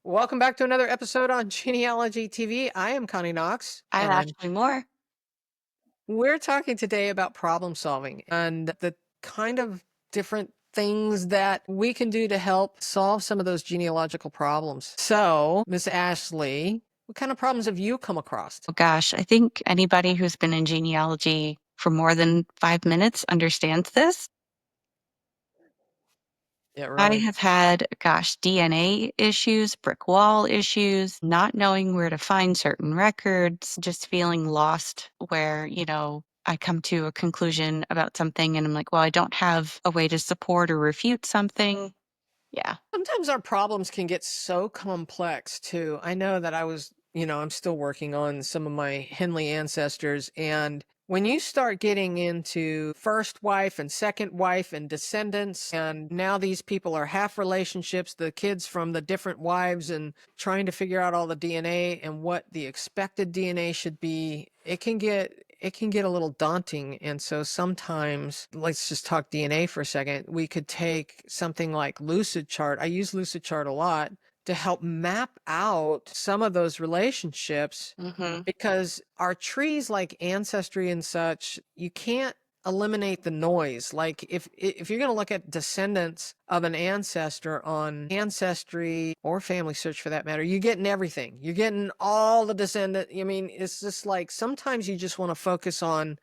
Welcome back to another episode on Genealogy TV. I am Connie Knox, I'm and actually more. we're talking today about problem solving and the kind of different things that we can do to help solve some of those genealogical problems. So, Miss Ashley, what kind of problems have you come across? Oh gosh, I think anybody who's been in genealogy for more than 5 minutes understands this. Yeah, I really. have had, gosh, DNA issues, brick wall issues, not knowing where to find certain records, just feeling lost where, I come to a conclusion about something and I'm like, well, I don't have a way to support or refute something. Yeah. Sometimes our problems can get so complex too. I know that I'm still working on some of my Henley ancestors. And when you start getting into first wife and second wife and descendants, and now these people are half relationships, the kids from the different wives, and trying to figure out all the DNA and what the expected DNA should be, it can get a little daunting. And so sometimes, let's just talk DNA for a second. We could take something like Lucid Chart. I use Lucid Chart a lot to help map out some of those relationships, Hmm. because our trees like Ancestry and such, you can't eliminate the noise. Like if you're going to look at descendants of an ancestor on Ancestry or Family Search for that matter, you're getting everything. You're getting all the descendant. I mean, it's just like sometimes you just want to focus on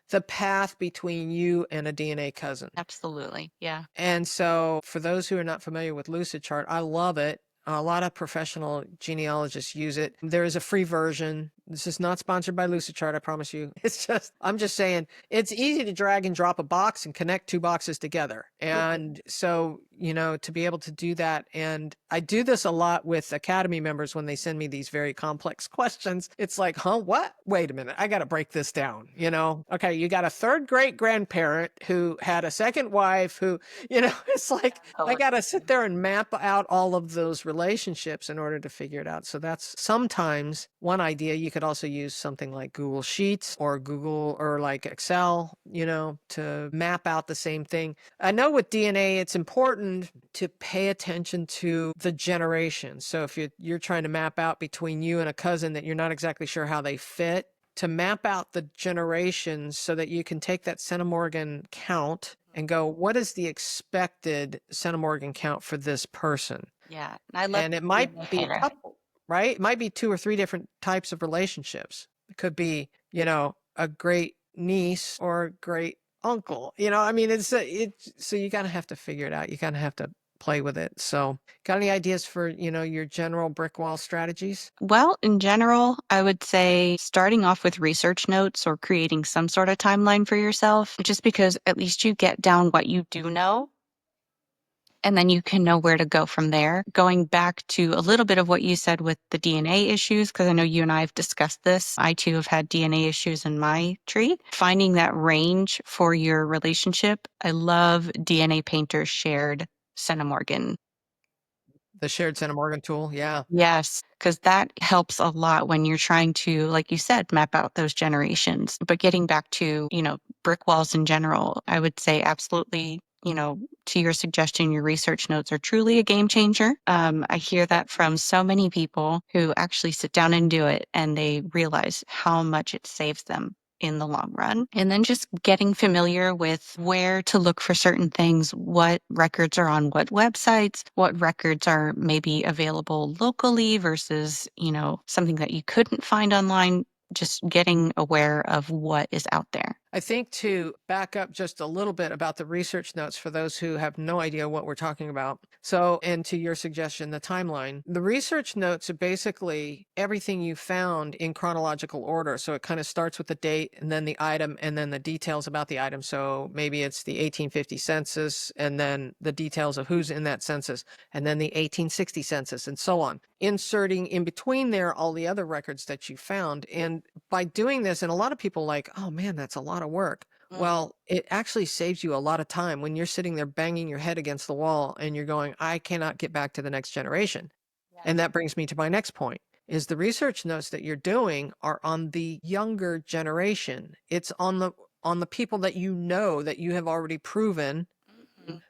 the path between you and a DNA cousin. Absolutely. Yeah. And so for those who are not familiar with Lucid Chart, I love it. A lot of professional genealogists use it. There is a free version. This is not sponsored by Lucid Chart, I promise you. I'm just saying, it's easy to drag and drop a box and connect two boxes together. And so, to be able to do that. And I do this a lot with Academy members when they send me these very complex questions. It's like, huh, what? Wait a minute. I got to break this down. Okay, you got a third great grandparent who had a second wife who, it's like, I got to sit there and map out all of those relationships in order to figure it out. So that's sometimes one idea. You could also use something like Google Sheets or Google or like Excel, to map out the same thing. I know with DNA, it's important to pay attention to the generations. So if you're trying to map out between you and a cousin that you're not exactly sure how they fit, to map out the generations so that you can take that centimorgan count and go, what is the expected centimorgan count for this person? Yeah. And I love And it the might DNA be a painter. couple, right? It might be two or three different types of relationships. It could be, a great niece or a great uncle. I mean, so you kind of have to figure it out. You kind of have to play with it. So, got any ideas for, your general brick wall strategies? Well, in general, I would say starting off with research notes or creating some sort of timeline for yourself, just because at least you get down what you do know, and then you can know where to go from there. Going back to a little bit of what you said with the DNA issues, because I know you and I have discussed this. I too have had DNA issues in my tree. Finding that range for your relationship. I love DNA Painter's shared centimorgan. The shared centimorgan tool. Yeah. Yes, because that helps a lot when you're trying to, like you said, map out those generations. But getting back to, brick walls in general, I would say absolutely, to your suggestion, your research notes are truly a game changer. I hear that from so many people who actually sit down and do it and they realize how much it saves them in the long run. And then just getting familiar with where to look for certain things, what records are on what websites, what records are maybe available locally versus, something that you couldn't find online, just getting aware of what is out there. I think to back up just a little bit about the research notes for those who have no idea what we're talking about. So, and to your suggestion, the timeline, the research notes are basically everything you found in chronological order. So it kind of starts with the date and then the item and then the details about the item. So maybe it's the 1850 census and then the details of who's in that census and then the 1860 census and so on. Inserting in between there all the other records that you found. And by doing this, and a lot of people like, oh man, that's a lot of work. Well, it actually saves you a lot of time when you're sitting there banging your head against the wall and you're going, I cannot get back to the next generation. And that brings me to my next point is the research notes that you're doing are on the younger generation. It's on the people that that you have already proven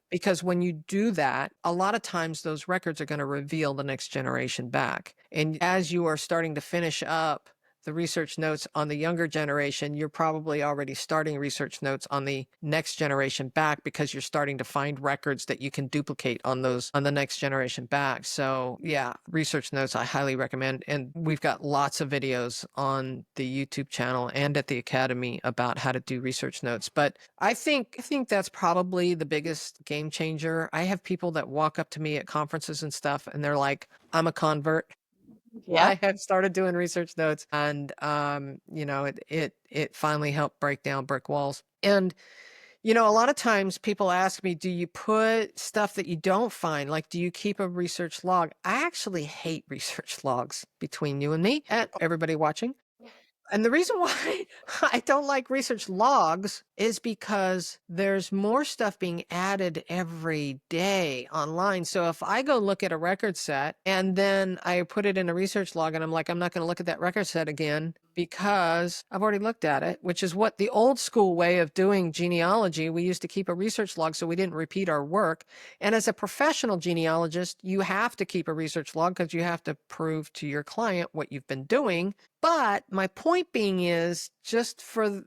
Because when you do that, a lot of times those records are going to reveal the next generation back. And as you are starting to finish up the research notes on the younger generation, you're probably already starting research notes on the next generation back because you're starting to find records that you can duplicate on those on the next generation back. So yeah, research notes I highly recommend. And we've got lots of videos on the YouTube channel and at the Academy about how to do research notes. But I think that's probably the biggest game changer. I have people that walk up to me at conferences and stuff and they're like, I'm a convert. Yeah. I have started doing research notes and you know, it finally helped break down brick walls. And you know, a lot of times people ask me, do you put stuff that you don't find? Like, do you keep a research log? I actually hate research logs between you and me and everybody watching. And the reason why I don't like research logs is because there's more stuff being added every day online. So if I go look at a record set and then I put it in a research log and I'm like, I'm not going to look at that record set again because I've already looked at it, which is what the old school way of doing genealogy. We used to keep a research log so we didn't repeat our work. And as a professional genealogist, you have to keep a research log because you have to prove to your client what you've been doing. But my point being is just for the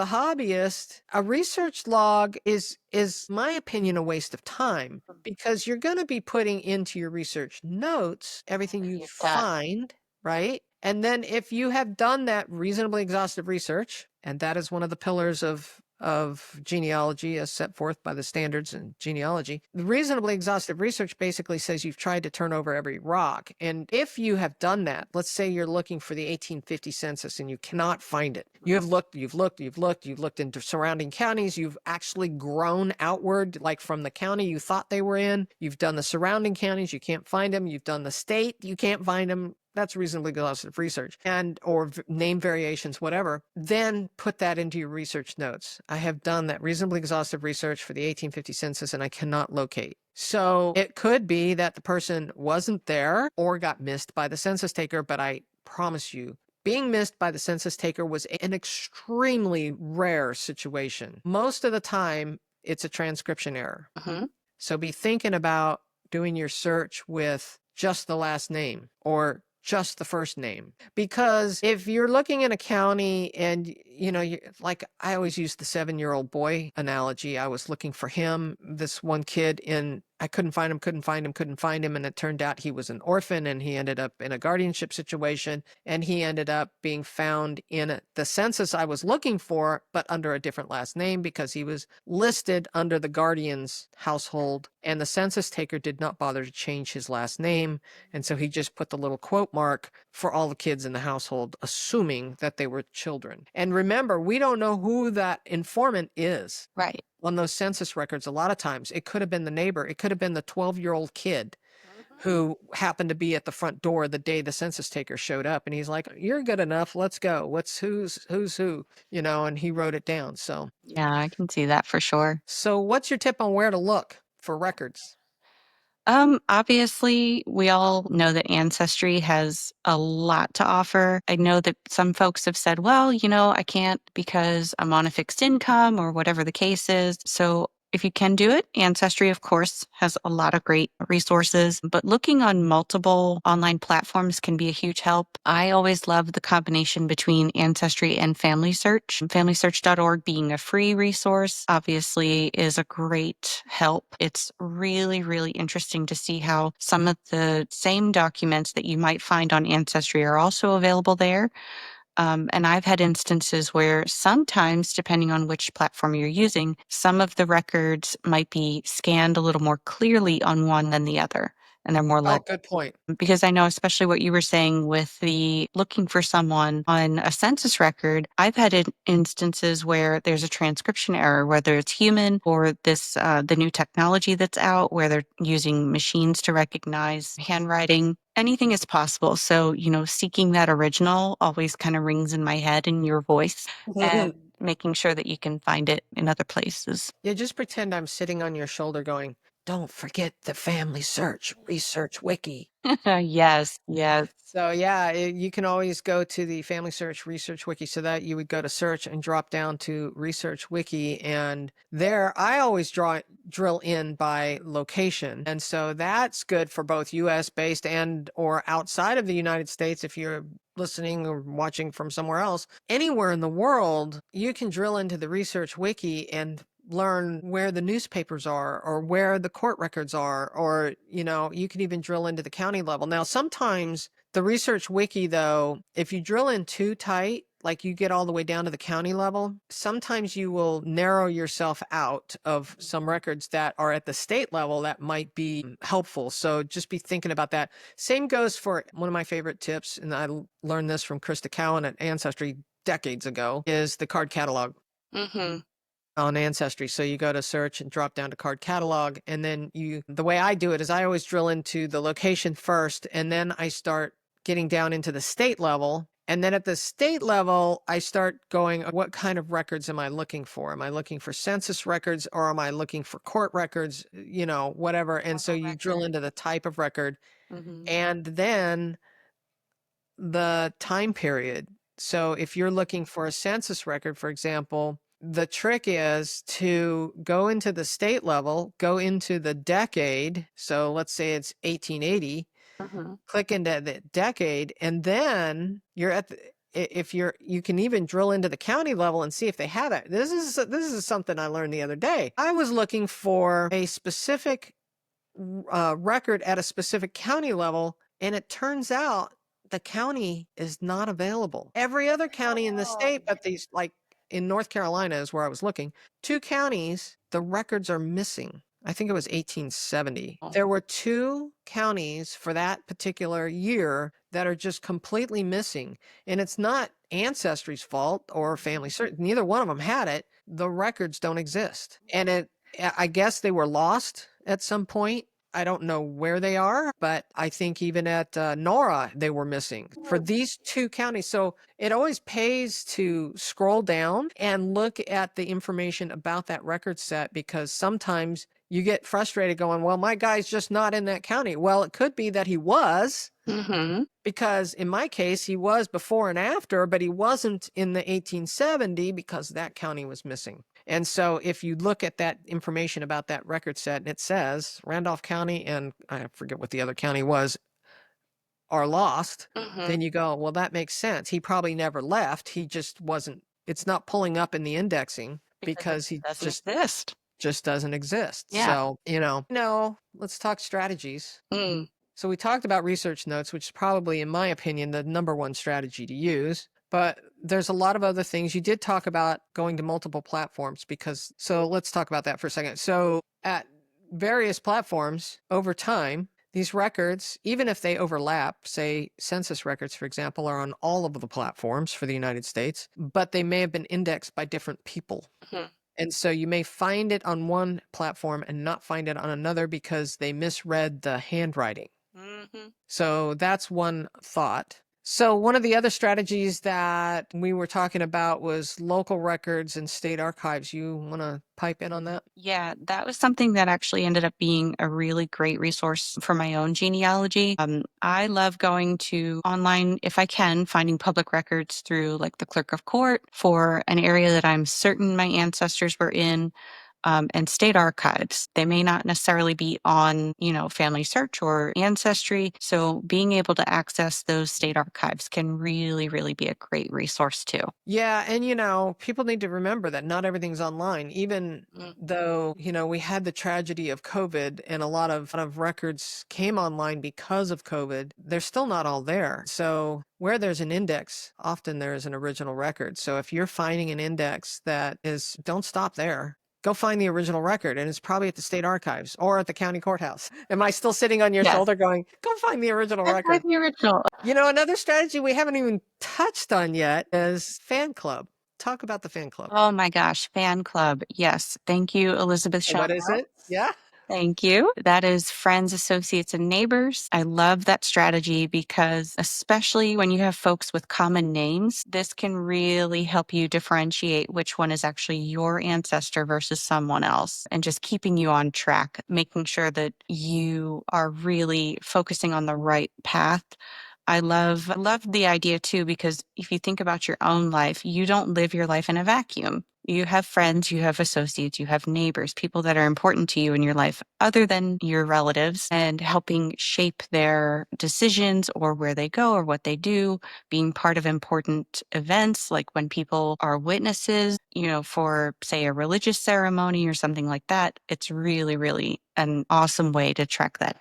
hobbyist, a research log is my opinion a waste of time because you're going to be putting into your research notes everything you find, right? And then if you have done that reasonably exhaustive research, and that is one of the pillars of genealogy as set forth by the standards in genealogy, the reasonably exhaustive research basically says you've tried to turn over every rock. And if you have done that, let's say you're looking for the 1850 census and you cannot find it. You've looked into surrounding counties. You've actually grown outward, like from the county you thought they were in. You've done the surrounding counties. You can't find them. You've done the state. You can't find them. That's reasonably exhaustive research or name variations, whatever. Then put that into your research notes. I have done that reasonably exhaustive research for the 1850 census and I cannot locate. So it could be that the person wasn't there or got missed by the census taker, but I promise you, being missed by the census taker was an extremely rare situation. Most of the time, it's a transcription error. So be thinking about doing your search with just the last name or just the first name. Because if you're looking in a county and, you know, like I always use the 7-year-old boy analogy. I was looking for him, this one kid I couldn't find him. And it turned out he was an orphan and he ended up in a guardianship situation and he ended up being found in the census I was looking for, but under a different last name because he was listed under the guardian's household and the census taker did not bother to change his last name. And so he just put the little quote mark for all the kids in the household, assuming that they were children. And remember, we don't know who that informant is. Right. On those census records, a lot of times it could have been the neighbor. It could have been the 12-year-old kid who happened to be at the front door the day the census taker showed up. And he's like, you're good enough. Let's go. Who's who, you know, and he wrote it down. So, Yeah, I can see that for sure. so what's your tip on where to look for records? Obviously, we all know that Ancestry has a lot to offer. I know that some folks have said, well, you know, I can't because I'm on a fixed income or whatever the case is. So if you can do it, Ancestry, of course, has a lot of great resources, but looking on multiple online platforms can be a huge help. I always love the combination between Ancestry and FamilySearch. FamilySearch.org being a free resource, obviously is a great help. It's really, really interesting to see how some of the same documents that you might find on Ancestry are also available there. And I've had instances where sometimes, depending on which platform you're using, some of the records might be scanned a little more clearly on one than the other. And they're more Oh, legible. good point. Because I know, especially what you were saying with the looking for someone on a census record, I've had instances where there's a transcription error, whether it's human or the new technology that's out where they're using machines to recognize handwriting. Anything is possible. So, you know, seeking that original always kind of rings in my head in your voice and making sure that you can find it in other places. Yeah, just pretend I'm sitting on your shoulder going, don't forget the Family Search Research Wiki. Yes, yes. So yeah, you can always go to the Family Search Research Wiki, so that you would go to search and drop down to Research Wiki, and there I always drill in by location, and so that's good for both U.S. based and or outside of the United States. If you're listening or watching from somewhere else, anywhere in the world, you can drill into the Research Wiki and learn where the newspapers are or where the court records are, or you can even drill into the county level. Now sometimes the Research Wiki, though, if you drill in too tight, like you get all the way down to the county level, sometimes you will narrow yourself out of some records that are at the state level that might be helpful. So just be thinking about that. Same goes for one of my favorite tips, and I learned this from Krista Cowan at Ancestry decades ago, is the card catalog Mm-hmm. on Ancestry. So you go to search and drop down to card catalog, and then the way I do it is I always drill into the location first, and then I start getting down into the state level. And then at the state level, I start going, what kind of records am I looking for? Am I looking for census records, or am I looking for court records, whatever. And so you drill into the type of record, Mm-hmm. and then the time period. So if you're looking for a census record, for example, the trick is to go into the state level, go into the decade. So let's say it's 1880, Mm-hmm. click into the decade, and then you're at the, if you can even drill into the county level and see if they have it. This is something I learned the other day. I was looking for a specific record at a specific county level, and it turns out the county is not available. Every other county in the state, but these, like in North Carolina is where I was looking, 2 counties, the records are missing. I think it was 1870. There were 2 counties for that particular year that are just completely missing. And it's not Ancestry's fault or Family Search. Neither one of them had it. The records don't exist. And I guess they were lost at some point. I don't know where they are, but I think even at Nora, they were missing for these 2 counties. So it always pays to scroll down and look at the information about that record set, because sometimes you get frustrated going, well, my guy's just not in that county. Well, it could be that he was, Mm-hmm. because in my case, he was before and after, but he wasn't in the 1870 because that county was missing. And so if you look at that information about that record set and it says Randolph County and I forget what the other county was are lost, Mm-hmm. then you go, well, that makes sense. He probably never left. He just wasn't, it's not pulling up in the indexing because he Doesn't exist. just doesn't exist. Yeah. So, no, let's talk strategies. Mm. So we talked about research notes, which is probably, in my opinion, the number one strategy to use. But there's a lot of other things. You did talk about going to multiple platforms so let's talk about that for a second. So at various platforms over time, these records, even if they overlap, say census records, for example, are on all of the platforms for the United States, but they may have been indexed by different people. Mm-hmm. And so you may find it on one platform and not find it on another because they misread the handwriting. Mm-hmm. So that's one thought. So one of the other strategies that we were talking about was local records and state archives. You want to pipe in on that? Yeah, that was something that actually ended up being a really great resource for my own genealogy. I love going to online, if I can, finding public records through like the clerk of court for an area that I'm certain my ancestors were in. And state archives. They may not necessarily be on, Family Search or Ancestry. So being able to access those state archives can really, really be a great resource too. Yeah, and people need to remember that not everything's online. Even though, we had the tragedy of COVID and a lot of records came online because of COVID, they're still not all there. So where there's an index, often there is an original record. So if you're finding an index don't stop there. Go find the original record, and it's probably at the state archives or at the county courthouse. Am I still sitting on your Yes. shoulder going, go find the original That's record? the original. Another strategy we haven't even touched on yet is fan club. Talk about the fan club. Oh my gosh, fan club. Yes. Thank you, Elizabeth What is Shaw. it? Yeah. Thank you. That is friends, associates, and neighbors. I love that strategy because, especially when you have folks with common names, this can really help you differentiate which one is actually your ancestor versus someone else, and just keeping you on track, making sure that you are really focusing on the right path. I love the idea too, because if you think about your own life, you don't live your life in a vacuum. You have friends, you have associates, you have neighbors, people that are important to you in your life other than your relatives, and helping shape their decisions or where they go or what they do, being part of important events like when people are witnesses, for say a religious ceremony or something like that. It's really, really an awesome way to track that.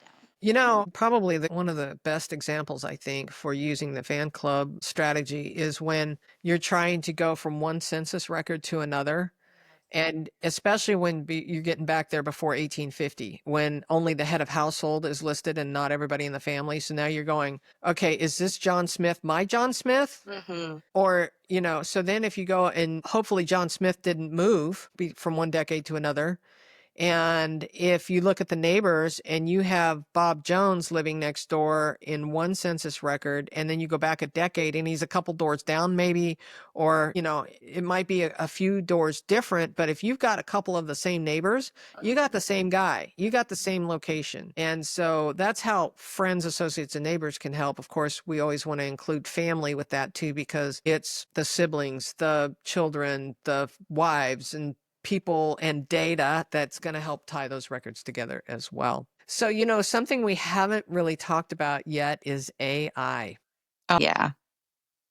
Probably one of the best examples, I think, for using the fan club strategy is when you're trying to go from one census record to another. And especially when you're getting back there before 1850, when only the head of household is listed and not everybody in the family. So now you're going, okay, is this John Smith my John Smith? Or, so then if you go and hopefully John Smith didn't move from one decade to another. And if you look at the neighbors and you have Bob Jones living next door in one census record, and then you go back a decade and he's a couple doors down maybe, or, it might be a few doors different, but if you've got a couple of the same neighbors, you got the same guy, you got the same location. And so that's how friends, associates, and neighbors can help. Of course, we always want to include family with that too, because it's the siblings, the children, the wives, and people and data that's going to help tie those records together as well. So, something we haven't really talked about yet is AI. Oh, yeah.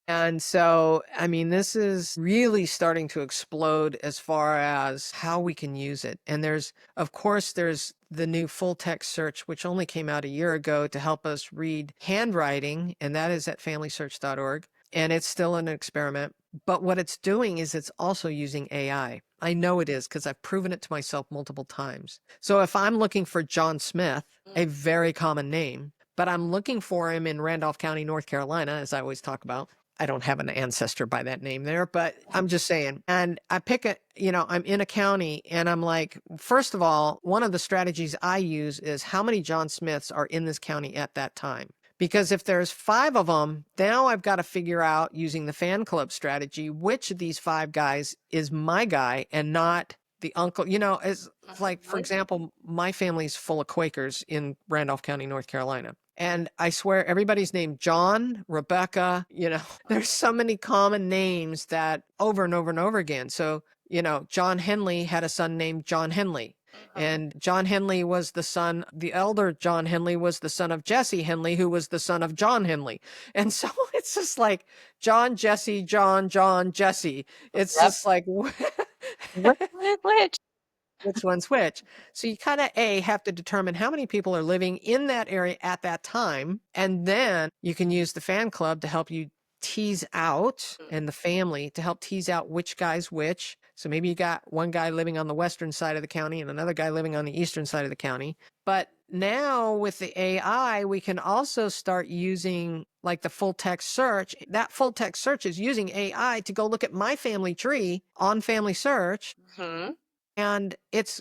And so, this is really starting to explode as far as how we can use it. And of course, there's the new full text search, which only came out a year ago to help us read handwriting, and that is at familysearch.org. And it's still an experiment. But what it's doing is it's also using AI. I know it is because I've proven it to myself multiple times. So if I'm looking for John Smith, a very common name, but I'm looking for him in Randolph County, North Carolina, as I always talk about. I don't have an ancestor by that name there, but I'm just saying. And I I'm in a county and I'm like, first of all, one of the strategies I use is how many John Smiths are in this county at that time. Because if there's 5 of them, now I've got to figure out using the fan club strategy, which of these 5 guys is my guy and not the uncle. As like, for example, my family's full of Quakers in Randolph County, North Carolina. And I swear everybody's named John, Rebecca, there's so many common names that over and over and over again. So, John Henley had a son named John Henley. And John Henley was the elder John Henley was the son of Jesse Henley, who was the son of John Henley. And so it's just like John, Jesse, John, Jesse. It's Yep. just like, Which? which one's which? So you kind of have to determine how many people are living in that area at that time. And then you can use the fan club to help you tease out, and the family to help tease out which guy's which. So maybe you got one guy living on the western side of the county and another guy living on the eastern side of the county. But now with the AI, we can also start using like the full text search. That full text search is using AI to go look at my family tree on Family Search. And it's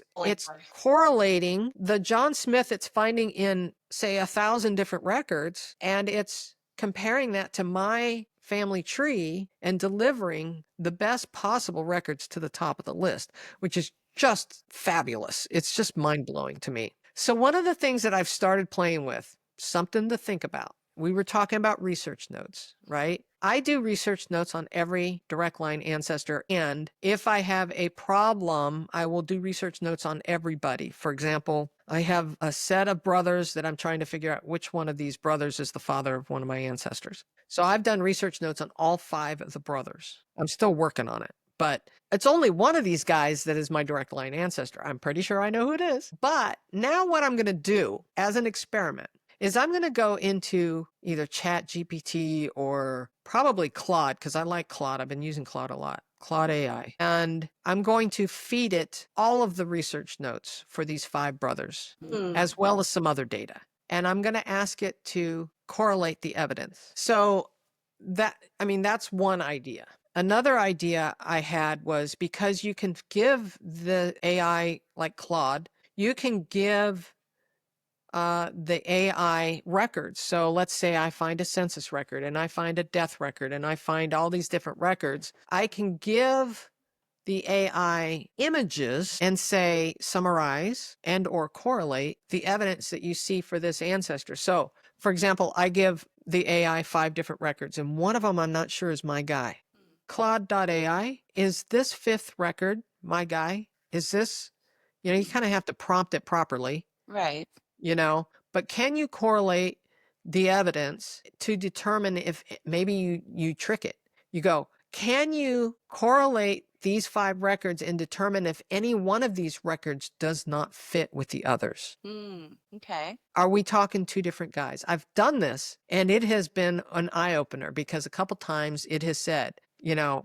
correlating the John Smith it's finding in, say, 1,000 different records, and it's comparing that to my family tree and delivering the best possible records to the top of the list, which is just fabulous. It's just mind-blowing to me. So one of the things that I've started playing with, something to think about. We were talking about research notes, right? I do research notes on every direct line ancestor. And if I have a problem, I will do research notes on everybody. For example, I have a set of brothers that I'm trying to figure out which one of these brothers is the father of one of my ancestors. So I've done research notes on all 5 of the brothers. I'm still working on it. But it's only one of these guys that is my direct line ancestor. I'm pretty sure I know who it is. But now what I'm going to do as an experiment is I'm going to go into either Chat GPT or probably Claude, because I like Claude. I've been using Claude a lot, Claude AI. And I'm going to feed it all of the research notes for these 5 brothers, as well as some other data. And I'm going to ask it to correlate the evidence. So that's one idea. Another idea I had was, because you can give the AI like Claude, you can give the AI records. So let's say I find a census record and I find a death record and I find all these different records. I can give the AI images and say, summarize and or correlate the evidence that you see for this ancestor. So, for example, I give the AI 5 different records, and one of them I'm not sure is my guy. Claude.ai, is this 5th record my guy? Is this, you kind of have to prompt it properly, Right. but can you correlate the evidence to determine if maybe you trick it? You go, can you correlate these 5 records and determine if any one of these records does not fit with the others? Okay. Are we talking 2 different guys? I've done this and it has been an eye-opener because a couple times it has said,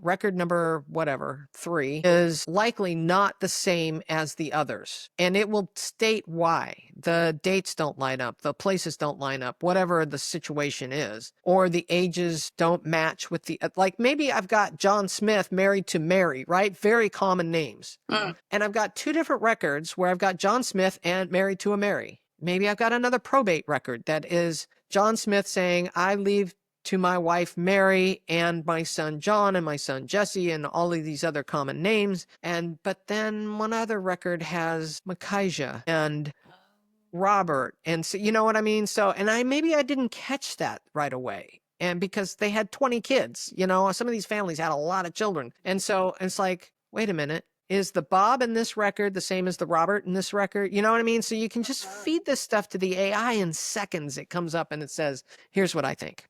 record number whatever 3 is likely not the same as the others, and it will state why. The dates don't line up, the places don't line up, whatever the situation is, or the ages don't match with the, like maybe I've got John Smith married to Mary, right? Very common names. And I've got 2 different records where I've got John Smith and married to a Mary. Maybe I've got another probate record that is John Smith saying, I leave to my wife Mary and my son John and my son Jesse and all of these other common names. But then one other record has Micaiah and Robert. And so, you know what I mean? So, and maybe I didn't catch that right away. And because they had 20 kids, some of these families had a lot of children. And so it's like, wait a minute. Is the Bob in this record the same as the Robert in this record? You know what I mean? So you can just feed this stuff to the AI in seconds. It comes up and it says, here's what I think.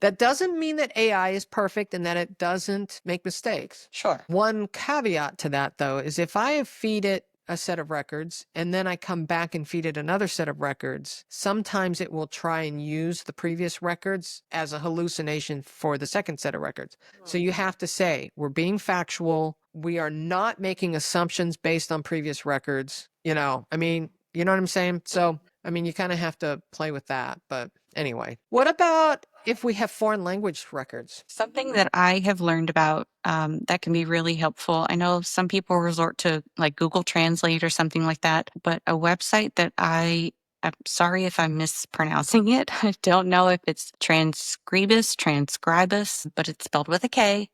That doesn't mean that AI is perfect and that it doesn't make mistakes. Sure. One caveat to that, though, is if I feed it a set of records and then I come back and feed it another set of records, sometimes it will try and use the previous records as a hallucination for the second set of records. So you have to say, we're being factual. We are not making assumptions based on previous records. You know what I'm saying? So, you kind of have to play with that. But anyway, what about if we have foreign language records? Something that I have learned about that can be really helpful. I know some people resort to like Google Translate or something like that, but a website that I'm sorry if I'm mispronouncing it. I don't know if it's transcribus, but it's spelled with a K.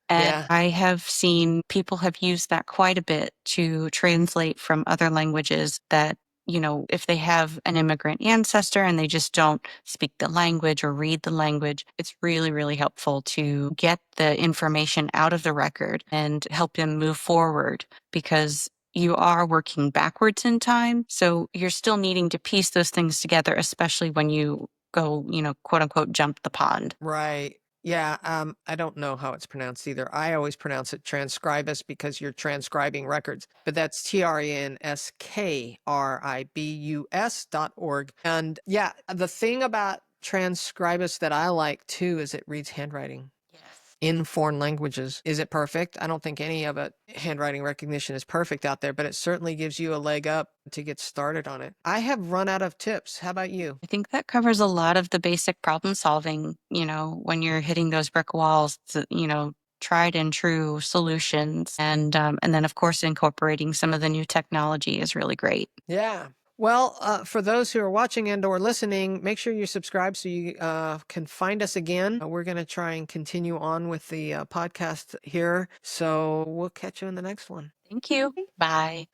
And Yeah. I have seen people have used that quite a bit to translate from other languages that, if they have an immigrant ancestor and they just don't speak the language or read the language, it's really, really helpful to get the information out of the record and help them move forward because you are working backwards in time. So you're still needing to piece those things together, especially when you go, quote unquote, jump the pond. Right. Yeah, I don't know how it's pronounced either. I always pronounce it transcribus because you're transcribing records, but that's TRANSKRIBUS.org. And yeah, the thing about transcribus that I like too is it reads handwriting in foreign languages. Is it perfect? I don't think any of it, handwriting recognition, is perfect out there, but it certainly gives you a leg up to get started on it. I have run out of tips. How about you? I think that covers a lot of the basic problem solving, when you're hitting those brick walls, tried and true solutions. And then, of course, incorporating some of the new technology is really great. Yeah. Well, for those who are watching and or listening, make sure you subscribe so you can find us again. We're going to try and continue on with the podcast here. So we'll catch you in the next one. Thank you. Bye.